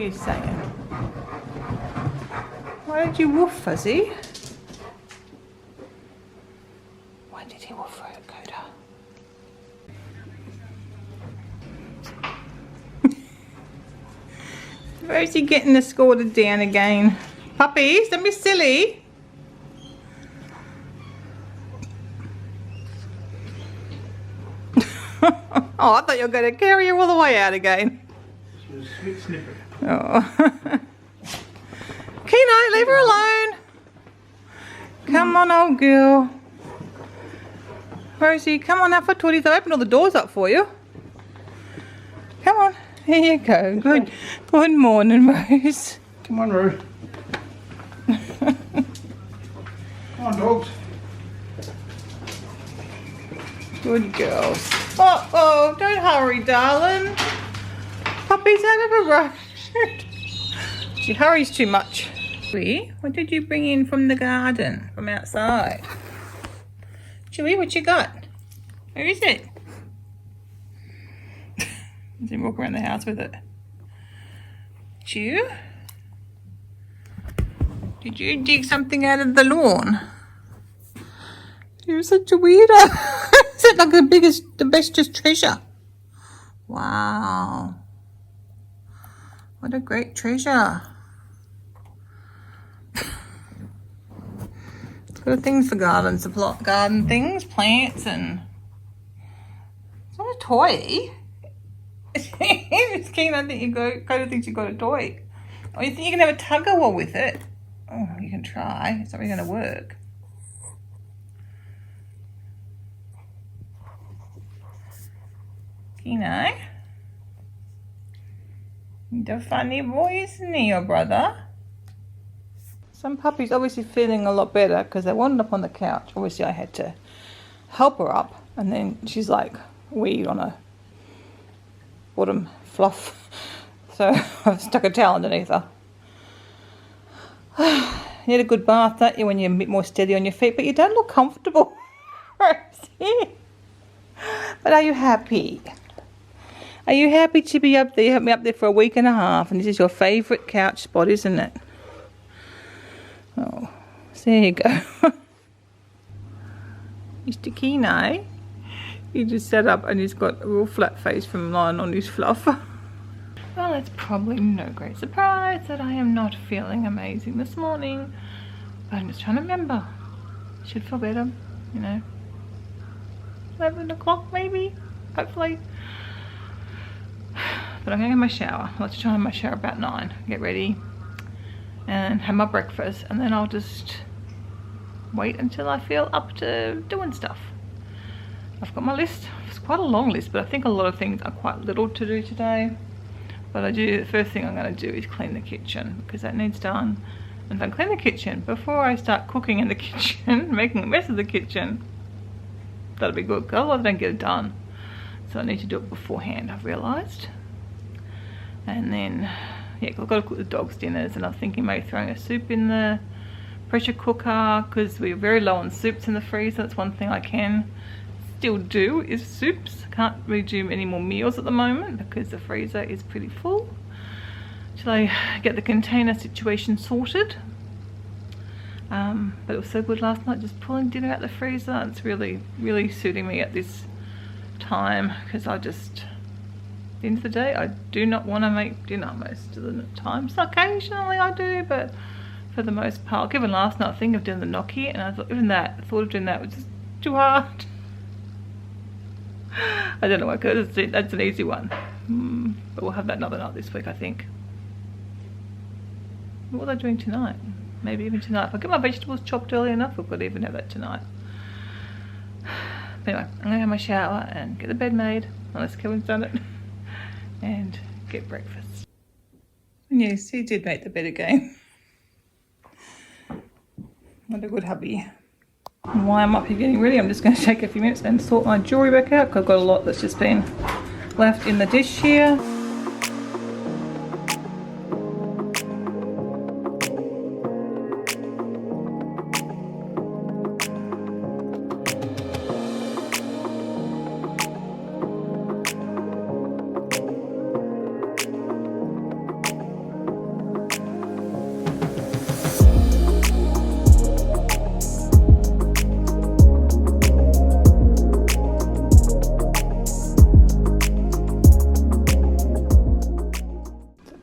are you saying? Why did you woof, Fuzzy? Why did he woof, Coda? Where's he getting escorted down again? Puppies, don't be silly. Oh, I thought you were going to carry her all the way out again. She was a sweet snippet. Oh. Keno, leave her alone. Come on, old girl. Rosie, come on out for tooties. I opened all the doors up for you. Come on. Here you go. Good morning, Rose. Come on, Rose. Come on, dogs. Good girls. Uh-oh, don't hurry, darling. Puppy's out of a rush. She hurries too much. What did you bring in from the garden, from outside? Chewy, what you got? Where is it? Does he walk around the house with it? Chew? Did you dig something out of the lawn? You're such a weirdo. Is it like the bestest treasure? Wow. What a great treasure. It's got things for gardens, garden things, plants, and it's not a toy. It's keen. I think Coda thinks you got a toy. Oh, you think you can have a tug of war with it? Oh, you can try. It's not really going to work. Keno, he's a funny boy, isn't he, your brother? Some puppy's obviously feeling a lot better because they wandered up on the couch. Obviously, I had to help her up, and then she's like weed on her bottom fluff. So I've stuck a towel underneath her. You need a good bath, don't you, when you're a bit more steady on your feet, but you don't look comfortable. Rosie. But are you happy? Are you happy to be up there? You helped me up there for a week and a half, and this is your favourite couch spot, isn't it? Oh, so there you go. Mr. Keno, he just sat up and he's got a real flat face from lying on his fluff. Well, it's probably no great surprise that I am not feeling amazing this morning. But I'm just trying to remember. Should feel better, you know. 11 o'clock maybe, hopefully. But I'm going to have my shower. I like to try and have my shower about 9. Get ready and have my breakfast, and then I'll just wait until I feel up to doing stuff. I've got my list. It's quite a long list, but I think a lot of things are quite little to do today. But the first thing I'm going to do is clean the kitchen, because that needs done. And if I clean the kitchen before I start cooking in the kitchen, making a mess of the kitchen, that'll be good, because otherwise I don't get it done. So I need to do it beforehand, I've realised. And then, yeah, I've got to cook the dogs' dinners, and I'm thinking maybe throwing a soup in the pressure cooker, because we're very low on soups in the freezer. That's one thing I can still do, is soups. I can't really do any more meals at the moment, because the freezer is pretty full. Till I get the container situation sorted. But it was so good last night, just pulling dinner out the freezer. It's really, really suiting me at this time, because at the end of the day, I do not want to make dinner most of the time. So occasionally I do, but for the most part, given last night, I think of doing the gnocchi, and I thought the thought of doing that was just too hard. I don't know why, because that's an easy one. But we'll have that another night this week, I think. What was I doing tonight? Maybe even tonight. If I get my vegetables chopped early enough, we could even have that tonight. But anyway, I'm going to have my shower and get the bed made, unless Kevin's done it, and get breakfast. And yes, he did make the bed again. What a good hubby. And while I'm up here getting ready, I'm just going to take a few minutes and sort my jewellery back out, because I've got a lot that's just been left in the dish here.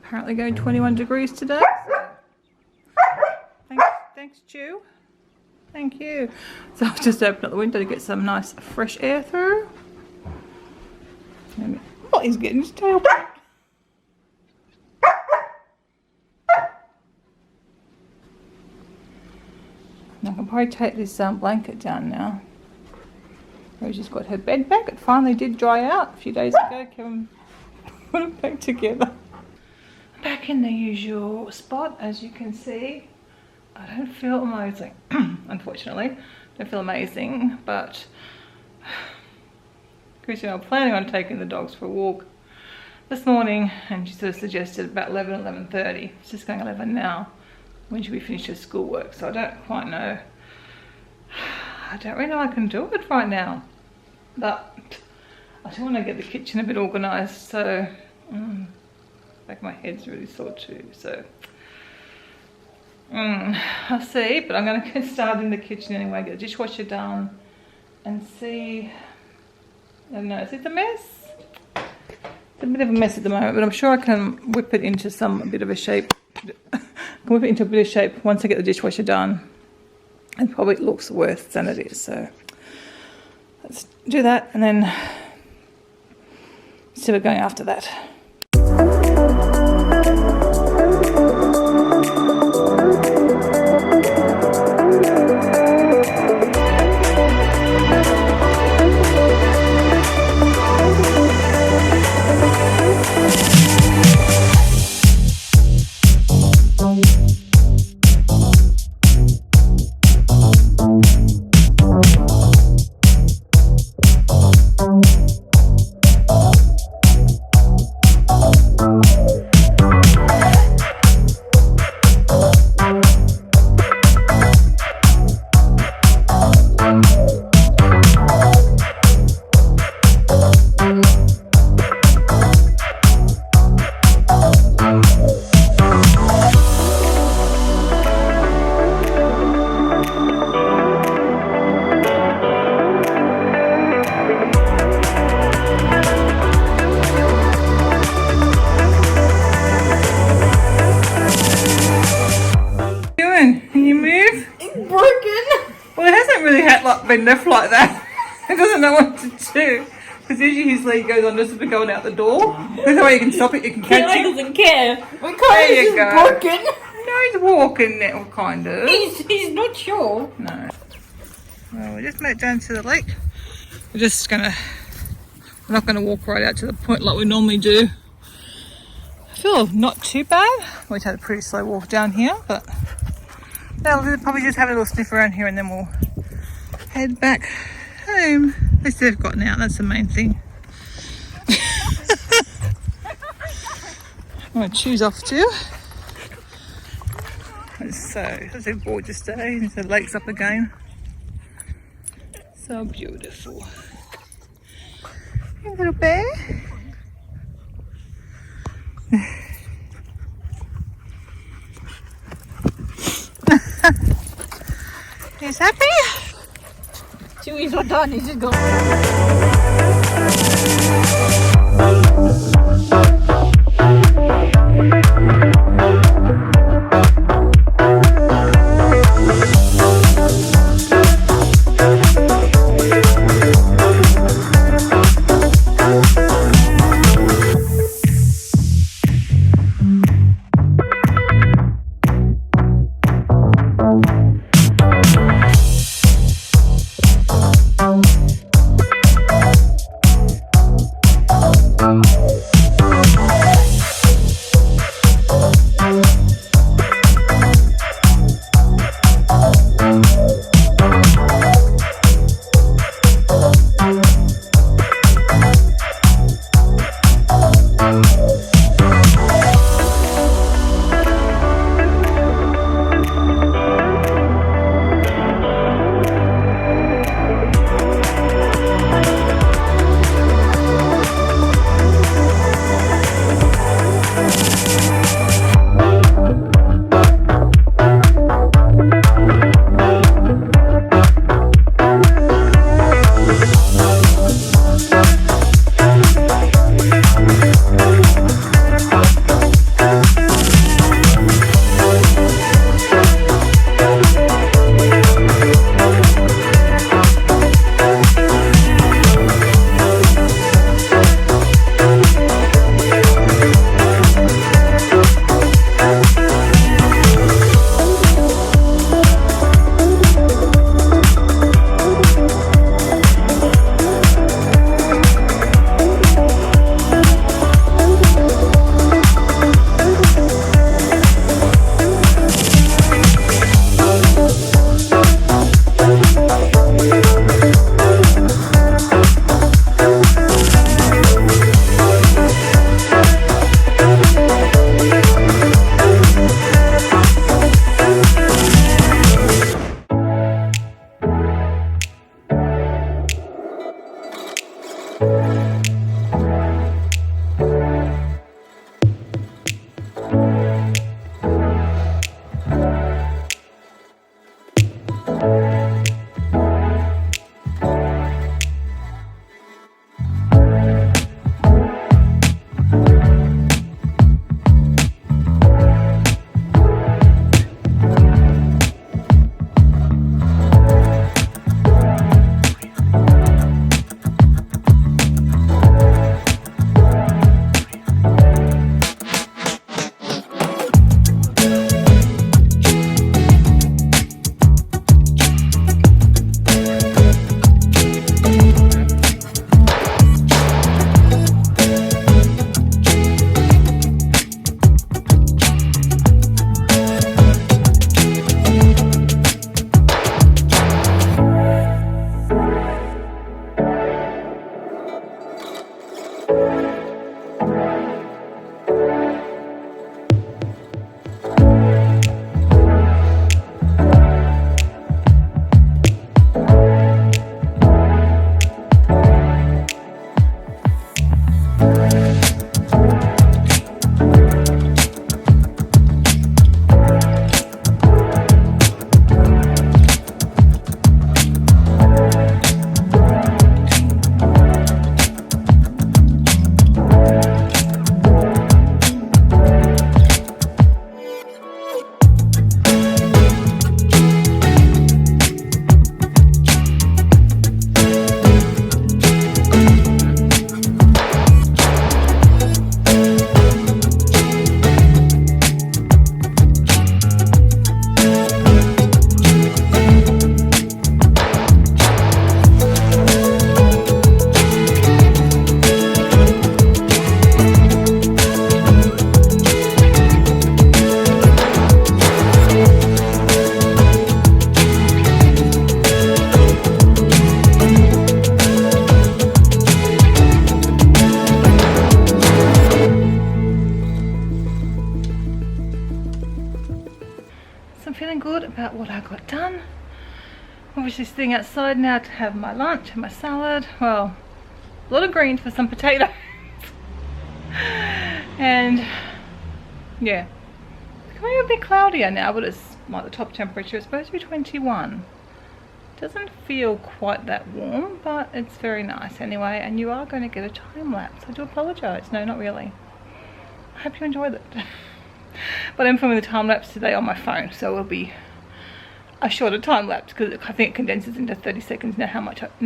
apparently going 21 degrees today. So thanks, Chew. Thank you. So I've just opened up the window to get some nice fresh air through. Oh, he's getting his tail back. I can probably take this blanket down now. Rosie's got her bed back. It finally did dry out a few days ago. Kevin put it back together. Back in the usual spot, as you can see. I don't feel amazing, unfortunately. Don't feel amazing, but Christian and I were planning on taking the dogs for a walk this morning, and she sort of suggested about 11:30. It's just going 11 now. When should we finish her schoolwork? So I don't quite know. I don't really know I can do it right now. But I do want to get the kitchen a bit organised, so like my head's really sore too. So I'll see, but I'm going to get started in the kitchen anyway, get the dishwasher done and see. I don't know, is it a mess? It's a bit of a mess at the moment, but I'm sure I can whip it into a bit of a shape. Whip it into a bit of shape once I get the dishwasher done. It probably looks worse than it is, so let's do that and then see where we're going after that. Been left like that. He doesn't know what to do. Because usually his leg goes on just going out the door. There's no way you can stop it, you can catch it. He doesn't care. There you go. Broken. No, he's walking now, kind of. He's not sure. No. Well, we just made it down to the lake. We're not gonna walk right out to the point like we normally do. I feel not too bad. We had a pretty slow walk down here, but yeah, we'll probably just have a little sniff around here and then we'll head back home. At least they've gotten out, that's the main thing. I'm going to choose off too. It's such a gorgeous day. The lake's up again. So beautiful. Hey, little bear. He's happy? Chewy's not done, he's just gone. feeling good about what I got done. Obviously sitting outside now to have my lunch and my salad. Well, a lot of greens for some potatoes. And yeah, it's becoming a bit cloudier now, but it's like the top temperature is supposed to be 21. Doesn't feel quite that warm, but it's very nice anyway. And you are going to get a time lapse. I do apologize. No, not really. I hope you enjoyed it. But I'm filming the time lapse today on my phone, so it'll be a shorter time lapse because I think it condenses into 30 seconds no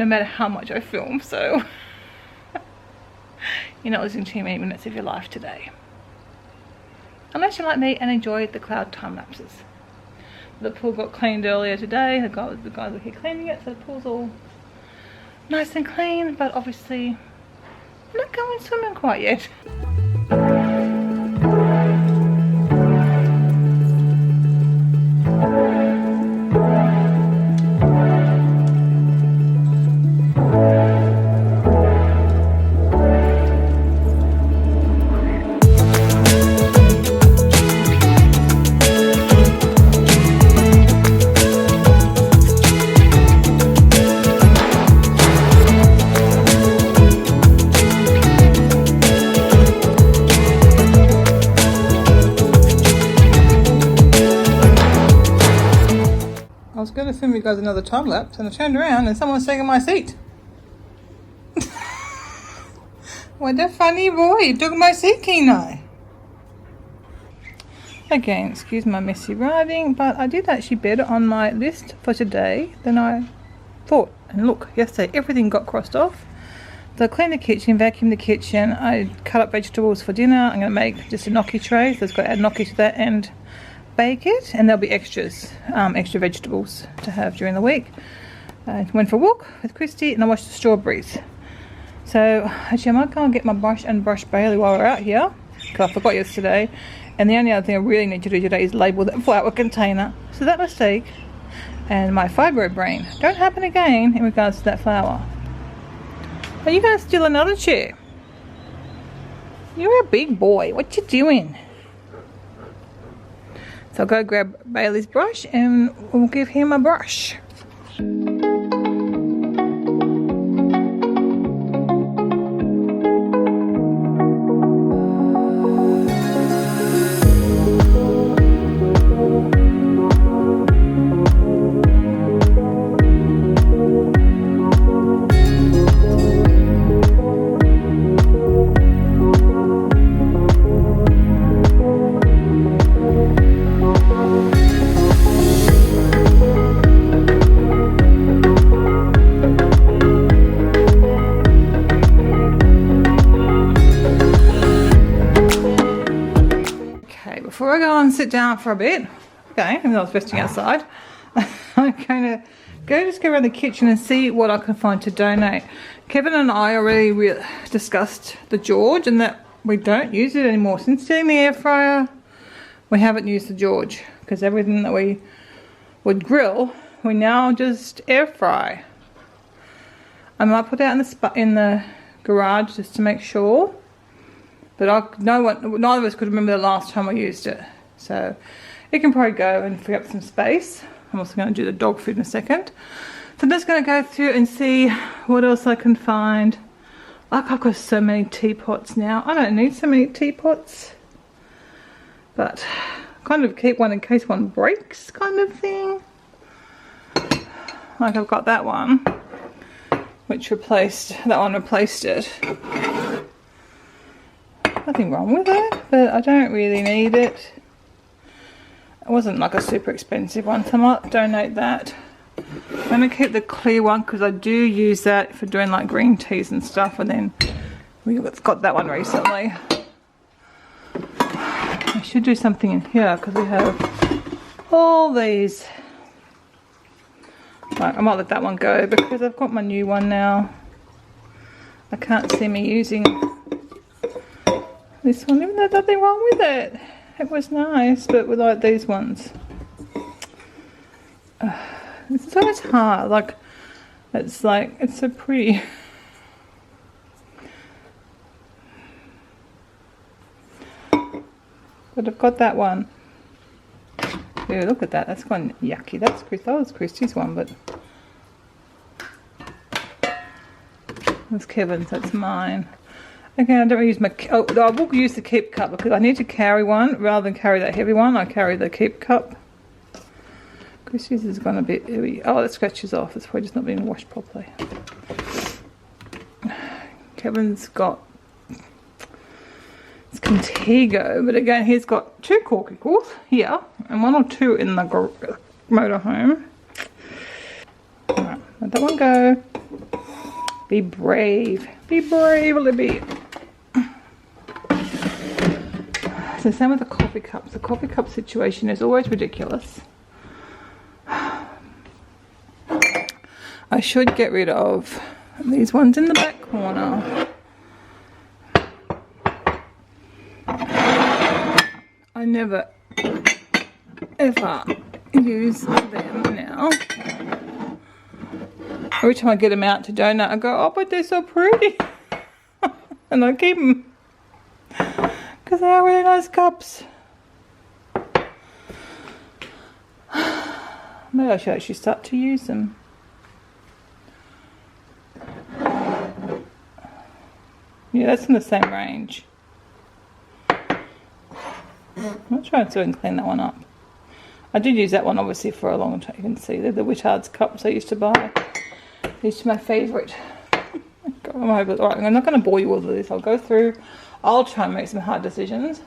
matter how much I film. So you're not losing too many minutes of your life today, unless you're like me and enjoy the cloud time lapses. The pool got cleaned earlier today. The guys were here cleaning it, so the pool's all nice and clean, but obviously I'm not going swimming quite yet. I was going to film you guys another time lapse and I turned around and someone's taking my seat. What a funny boy, you took my seat, Kenai. Again, excuse my messy writing, but I did actually better on my list for today than I thought. And look, yesterday everything got crossed off. So I cleaned the kitchen, vacuumed the kitchen, I cut up vegetables for dinner. I'm going to make just a gnocchi tray, so it's got to add gnocchi to that and bake it, and there'll be extras, extra vegetables to have during the week. I went for a walk with Christy and I watched the strawberries. So actually I might go and get my brush and brush Bailey while we're out here, because I forgot yesterday. And the only other thing I really need to do today is label that flour container. So that mistake and my fibro brain don't happen again in regards to that flour. Are you going to steal another chair? You're a big boy, what you doing? So I'll go grab Bailey's brush and we'll give him a brush. Before I go and sit down for a bit, okay, even though I was resting outside, I'm going to go around the kitchen and see what I can find to donate. Kevin and I already discussed the George and that we don't use it anymore. Since getting the air fryer, we haven't used the George because everything that we would grill, we now just air fry. I might put it out in the garage just to make sure. But neither of us could remember the last time I used it. So it can probably go and free up some space. I'm also going to do the dog food in a second. So I'm just going to go through and see what else I can find. Like, I've got so many teapots now. I don't need so many teapots. But kind of keep one in case one breaks kind of thing. Like I've got that one. Which replaced it. Nothing wrong with it, but I don't really need it. It wasn't like a super expensive one, so I might donate that. I'm going to keep the clear one because I do use that for doing like green teas and stuff, and then we got that one recently. I should do something in here because we have all these. Right, I might let that one go because I've got my new one now. I can't see me using this one, even though there's nothing wrong with it. It was nice, but we like these ones. It's always hard. Like, it's so pretty. But I've got that one. Ew, look at that. That's gone yucky. That was Christy's one, but that's Kevin's. That's mine. Okay, I don't use my. Oh, I will use the keep cup because I need to carry one rather than carry that heavy one. I carry the keep cup. Christy's has gone a bit. Oh, that scratches off. It's probably just not being washed properly. Kevin's got. It's Contigo, but again, he's got 2 corkicles here and 1 or 2 in the motorhome. Alright, let that one go. Be brave. Be brave, Libby. It's the same with the coffee cups. The coffee cup situation is always ridiculous. I should get rid of these ones in the back corner. I never ever use them now. Every time I get them out to donate, I go, oh, but they're so pretty. And I keep them because they are really nice cups. Maybe I should actually start to use them. Yeah, that's in the same range. I'll try and clean that one up. I did use that one obviously for a long time. You can see they're the Wittard's cups I used to buy. These are my favourite. Alright, I'm not going to bore you with this. I'll go through. I'll try and make some hard decisions.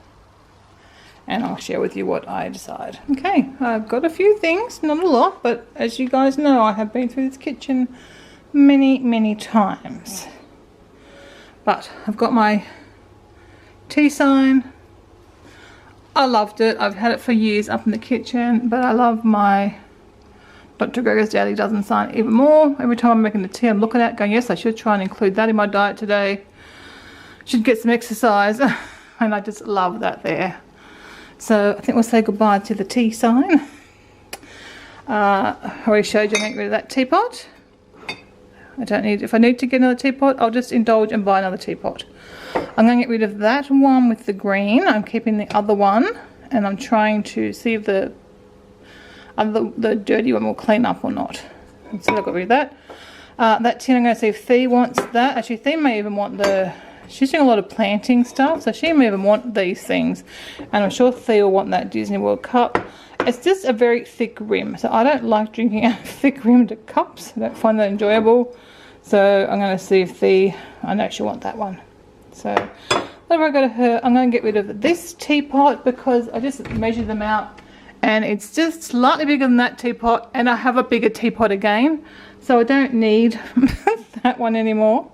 And I'll share with you what I decide. Okay, I've got a few things. Not a lot, but as you guys know, I have been through this kitchen many, many times. But I've got my tea sign. I loved it. I've had it for years up in the kitchen, but I love my Dr. Gregor's Daily Dozen sign even more. Every time I'm making the tea, I'm looking at it going, yes, I should try and include that in my diet today. Should get some exercise. And I just love that there. So I think we'll say goodbye to the tea sign. I already showed you I'm getting rid of that teapot. I don't need, if I need to get another teapot, I'll just indulge and buy another teapot. I'm going to get rid of that one with the green. I'm keeping the other one, and I'm trying to see if the dirty one will clean up or not. So I've got rid of that. That tin, I'm going to see if Thea wants that. Actually, Thea may even want she's doing a lot of planting stuff, so she may even want these things. And I'm sure Thea will want that Disney World cup. It's just a very thick rim, so I don't like drinking out of thick rimmed cups. I don't find that enjoyable. So I'm going to see if I know she'll want that one. So whenever I go to her, I'm going to get rid of this teapot because I just measured them out and it's just slightly bigger than that teapot, and I have a bigger teapot again, so I don't need that one anymore.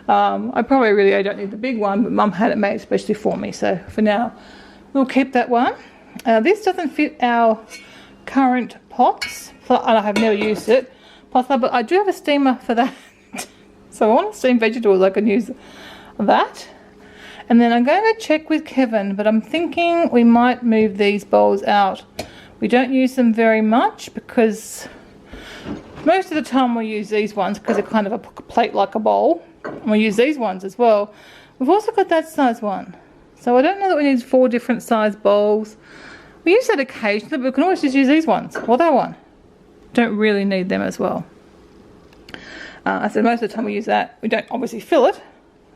I don't need the big one, but Mum had it made especially for me, so for now we'll keep that one. This doesn't fit our current pots, and I have never used it. Plus, but I do have a steamer for that. So I want to steam vegetables, I can use that. And then I'm going to check with Kevin, but I'm thinking we might move these bowls out. We don't use them very much because most of the time we use these ones because they're kind of a plate like a bowl. And we use these ones as well. We've also got that size one. So I don't know that we need 4 different size bowls. We use that occasionally, but we can always just use these ones or that one. Don't really need them as well. I said most of the time we use that. We don't obviously fill it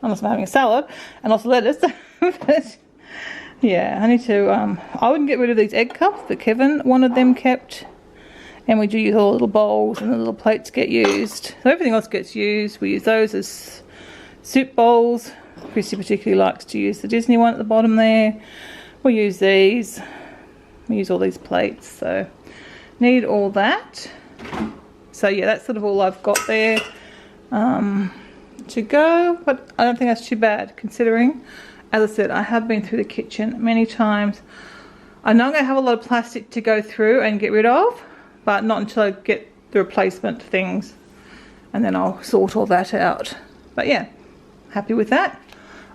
unless I'm having a salad and also lettuce. But yeah, I need to, I wouldn't get rid of these egg cups, but Kevin wanted them kept. And we do use all the little bowls, and the little plates get used. So everything else gets used. We use those as soup bowls. Chrissy particularly likes to use the Disney one at the bottom there. We use these. We use all these plates. So need all that. So yeah, that's sort of all I've got there to go. But I don't think that's too bad considering, as I said, I have been through the kitchen many times. I know I'm going to have a lot of plastic to go through and get rid of, but not until I get the replacement things, and then I'll sort all that out. But yeah, happy with that.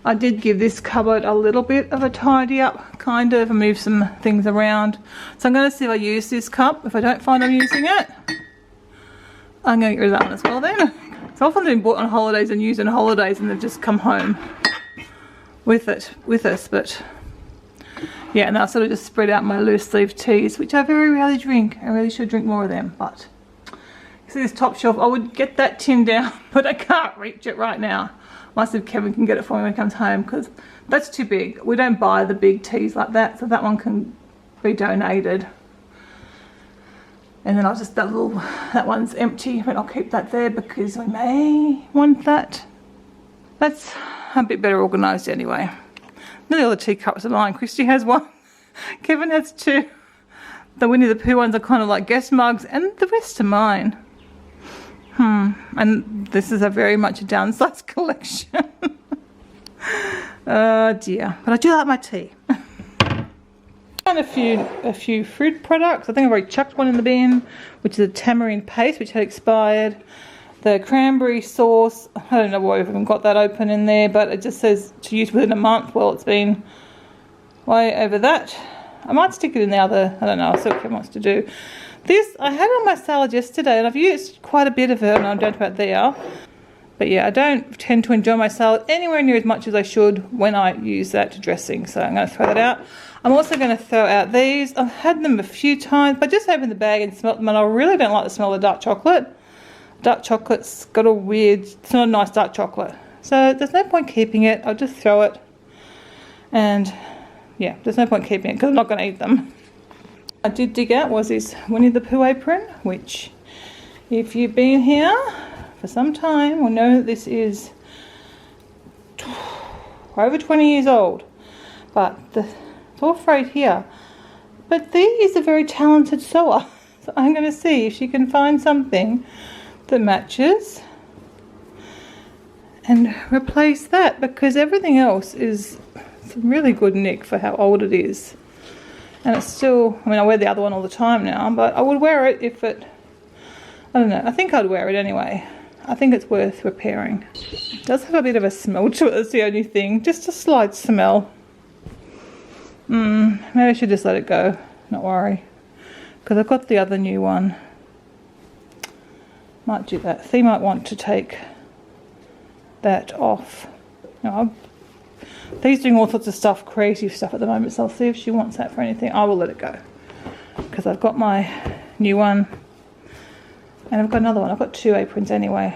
I did give this cupboard a little bit of a tidy up, kind of, and move some things around. So I'm going to see if I use this cup. If I don't find I'm using it, I'm going to get rid of that one as well then. So often they've been bought on holidays and used on holidays, and they've just come home with it, with us. But Yeah, and I sort of just spread out my loose leaf teas, which I very rarely drink. I really should drink more of them, but see this top shelf, I would get that tin down, but I can't reach it right now. Might see if Kevin can get it for me when he comes home, because that's too big. We don't buy the big teas like that, so that one can be donated. And then I'll just, that one's empty, but I'll keep that there because we may want that. That's a bit better organised anyway. Nearly all the teacups are mine. Christy has one. Kevin has two. The Winnie the Pooh ones are kind of like guest mugs, and the rest are mine. And this is a very much a downsized collection. Oh dear. But I do like my tea. And a few fruit products. I think I've already chucked one in the bin, which is a tamarind paste, which had expired. The cranberry sauce, I don't know why I've even got that open in there, but it just says to use within a month. Well, it's been way over that. I might stick it in the other, I don't know, I'll see what Kevin wants to do. This, I had on my salad yesterday, and I've used quite a bit of it, and I'm down to about there. But yeah, I don't tend to enjoy my salad anywhere near as much as I should when I use that to dressing, so I'm going to throw that out. I'm also going to throw out these. I've had them a few times, but I just opened the bag and smelt them, and I really don't like the smell of dark chocolate. Dark chocolate's got a weird, it's not a nice dark chocolate. So there's no point keeping it. I'll just throw it. And yeah, there's no point keeping it because I'm not going to eat them. I did dig out was this Winnie the Pooh apron, which if you've been here for some time will know that this is over 20 years old. But it's all frayed here. But Thea is a very talented sewer. So I'm going to see if she can find something that matches and replace that, because everything else is some really good nick for how old it is. And it's still, I mean, I wear the other one all the time now, but I would wear it if it, I don't know, I think I'd wear it anyway. I think it's worth repairing. It does have a bit of a smell to it, that's the only thing, just a slight smell. Maybe I should just let it go, not worry, because I've got the other new one. Might do that. Thea might want to take that off. No, Thea's doing all sorts of stuff, creative stuff at the moment, so I'll see if she wants that for anything. I will let it go, because I've got my new one, and I've got another one. I've got two aprons anyway.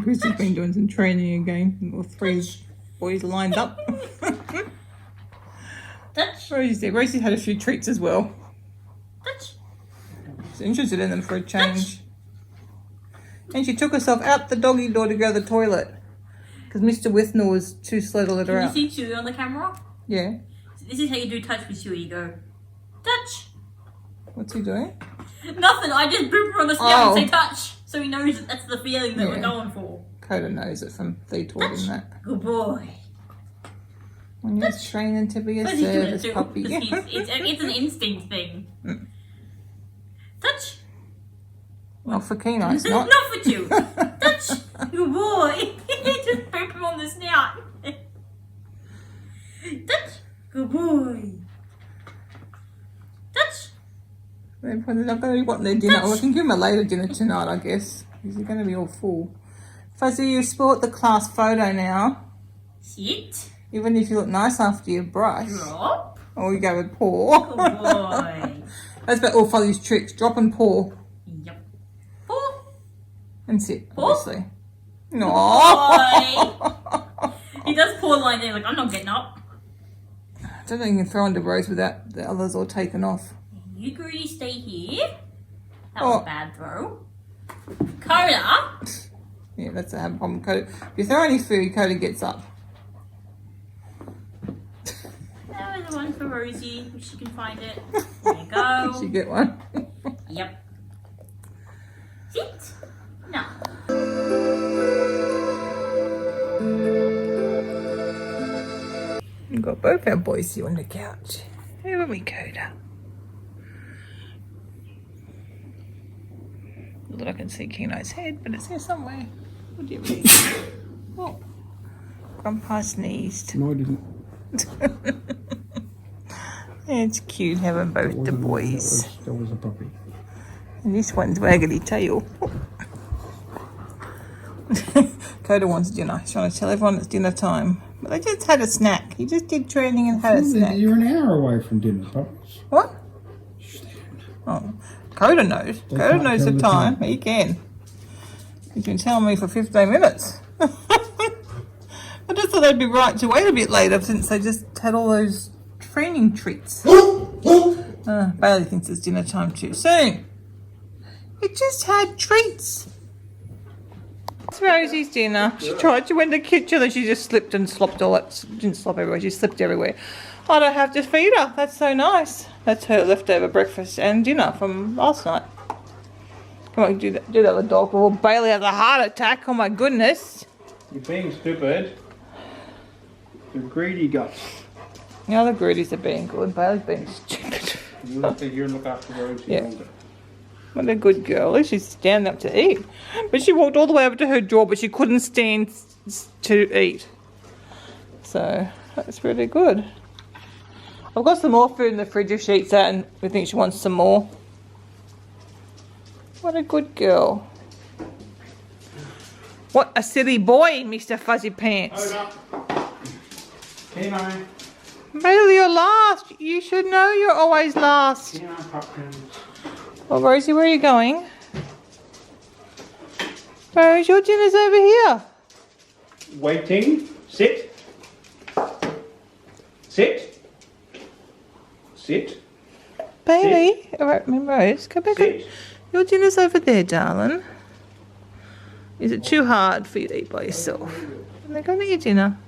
Christy's been doing some training again. All three boys lined up. Rosie's had a few treats as well. She's interested in them for a change. And she took herself out the doggy door to go to the toilet because Mr. Withnell was too slow to let her out. Can you see Chewy on the camera? Yeah. So this is how you do touch with Chewy. You go, touch. What's he doing? Nothing. I just boop her on the snout and say touch. So he knows that that's the feeling that we're going for. Coda knows it from Thea taught him that. Good boy. When you're training to be a service puppy. It's an instinct thing. Touch. Not for Keno, it's not. Not for you. Touch. Good boy. Just boop him on the snout. Touch. Good boy. Touch. They're probably not going to be wanting their dinner. Well, I can give them a later dinner tonight, I guess, because they're going to be all full. Fuzzy, you sport the class photo now. Sit. Even if you look nice after your brush. Drop. Or you go with paw. Good boy. That's about all Fuzzy's tricks. Drop and paw. Yep. Paw. And sit, Paw. obviously. No. He does paw line there, like, I'm not getting up. I don't think you can throw under Rose without the others all taken off. You Grudy, stay here. That was a bad throw. Coda. Yeah, that's a problem. Coda. If you throw any food, Coda gets up. That was the one for Rosie, if she can find it. There you go. She get one. Yep. Sit. No. We've got both our boys here on the couch. Here we go. Not that I can see Kino's head, but it's here somewhere. What do you mean? Oh, Grandpa sneezed. No, I didn't. It's cute having both the boys. That was a puppy. And this one's waggly tail. Coda wants dinner. He's trying to tell everyone it's dinner time. But they just had a snack. He just did training and had a snack. You're an hour away from dinner, puppies. What? Oh, Coda knows. Coda knows the time. He can. He's been telling me for 15 minutes. I just thought they'd be right to wait a bit later since they just had all those training treats. Bailey thinks it's dinner time too soon. It just had treats. It's Rosie's dinner. She tried to went in the kitchen and she just slipped and slopped all that. Didn't slop everywhere, she slipped everywhere. I don't have to feed her. That's so nice. That's her leftover breakfast and dinner from last night. Come on, do that with the dog. Well, Bailey has a heart attack. Oh my goodness. You're being stupid. You're greedy guts. The other greedies are being good. Bailey's being stupid. You look after Rosie. Yeah. What a good girl. At least she's standing up to eat. But she walked all the way over to her drawer, but she couldn't stand to eat. So, that's really good. I've got some more food in the fridge if she eats that and we think she wants some more. What a good girl. What a silly boy, Mr. Fuzzy Pants. Kino. Bailey, you're last. You should know you're always last. Kino, pumpkins. Well, Rosie, where are you going? Rose, your dinner's over here. Waiting. Sit. Sit. Sit. Bailey, all right, Rose, go back. Sit. Your dinner's over there, darling. Is it too hard for you to eat by yourself? And then go and eat your dinner.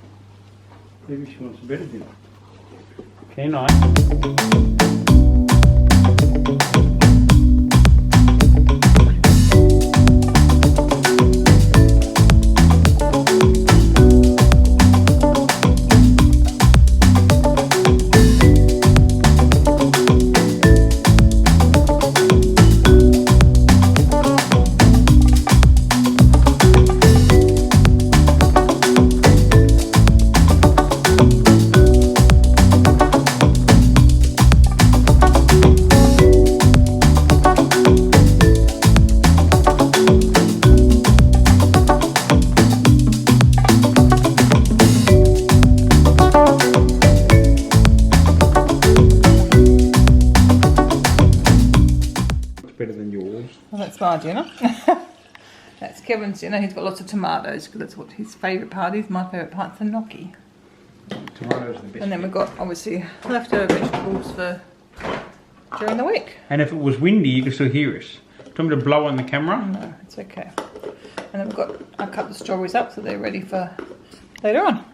Maybe she wants a better dinner. Kino. Better than yours. Well, that's my dinner. That's Kevin's dinner. He's got lots of tomatoes because that's what his favourite part is. My favourite part's the gnocchi. Tomatoes are the best. And then we've got, obviously, leftover vegetables for during the week. And if it was windy, you could still hear us. Do you want me to blow on the camera? No, it's okay. And then I cut the strawberries up so they're ready for later on.